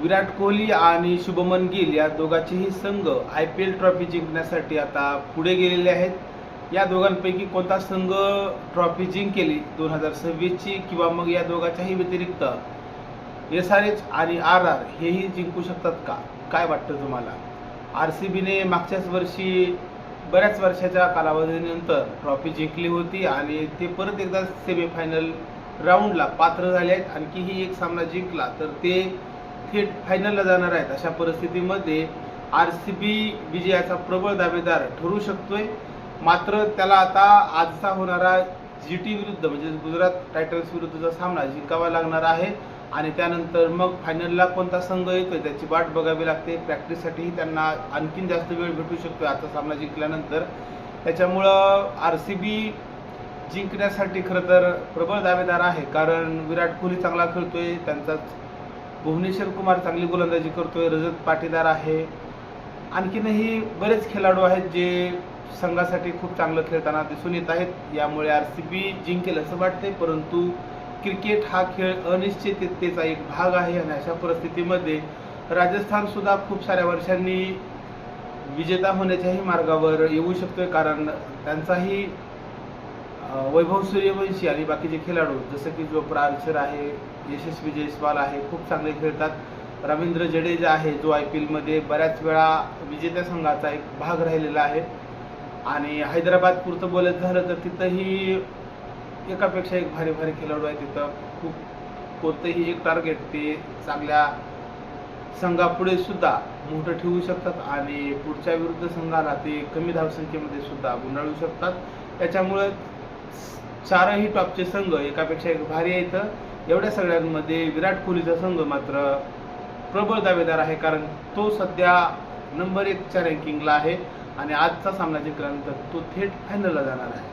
विराट कोहली आणि शुभमन गिल या दोघांचेही संघ IPL ट्रॉफी जिंकण्यासाठी आता पुढे गेलेले आहेत. या दोघांपैकी कोणता संघ ट्रॉफी जिंकेल 2026ची किंवा मग या दोघांच्याही व्यतिरिक्त SRH आणि RR हेही जिंकू शकतात का? काय वाटतं तुम्हाला? RCBने मागच्याच वर्षी बऱ्याच वर्षाच्या कालावधीनंतर ट्रॉफी जिंकली होती आणि ते परत एकदा सेमीफायनल राऊंडला पात्र झाले आहेत. आणखीही एक सामना जिंकला तर ते थेट फायनलला जाणार आहेत. अशा परिस्थितीमध्ये RCB विजयाचा प्रबळ दावेदार ठरू शकतोय. मात्र त्याला आता आजचा होणारा GT विरुद्ध म्हणजे गुजरात टायटन्स विरुद्धचा सामना जिंकावा लागणार आहे आणि त्यानंतर मग फायनलला कोणता संघ येतोय त्याची वाट बघावी लागते. प्रॅक्टिससाठीही त्यांना आणखीन जास्त वेळ भेटू शकतो आजचा सामना जिंकल्यानंतर. त्याच्यामुळं RCB जिंकण्यासाठी खरं तर प्रबळ दावेदार आहे, कारण विराट कोहली चांगला खेळतोय, त्यांचाच भुवनेश्वर कुमार चांगली गोलंदाजी करतोय, रजत पाटीदार आहे, आणखीनही बरेच खेळाडू आहेत जे संघासाठी खूप चांगलं खेळताना दिसून येत आहेत. यामुळे RCB जिंकेल असं वाटतंय, परंतु क्रिकेट हा खेळ अनिश्चिततेचा एक भाग आहे आणि अशा परिस्थितीमध्ये राजस्थान सुद्धा खूप साऱ्या वर्षांनी विजेता होण्याच्याही मार्गावर येऊ शकतोय, कारण त्यांचाही वैभव सूर्यवंशी आणि बाकीचे खेळाडू जसं की जोफ्रा आर्चर आहे, यशस्वी जयस्वाल आहे, खूप चांगले खेळतात. रवींद्र जडेजा आहे जो IPL मध्ये बऱ्याच वेळा विजेत्या संघाचा एक भाग राहिलेला आहे. आणि हैदराबाद पुरतं बोलायचं झालं तर तिथंही एकापेक्षा एक भारी भारी खेळाडू आहे. तिथं खूप कोणतंही एक टार्गेट ते चांगल्या संघापुढे सुद्धा मोठं ठेवू शकतात आणि पुढच्या विरुद्ध संघाला ते कमी धावसंख्येमध्ये सुद्धा गुंडाळू शकतात. त्याच्यामुळे चारही टॉपचे संघ एकापेक्षा एक भारी आहेत. एवढ्या सगळ्यांमध्ये विराट कोहलीचा संघ मात्र प्रबळ दावेदार आहे, कारण तो सध्या नंबर 1च्या रँकिंगला आहे आणि आजचा सामना जिंकल्यानंतर तो थेट फायनलला जाणार आहे.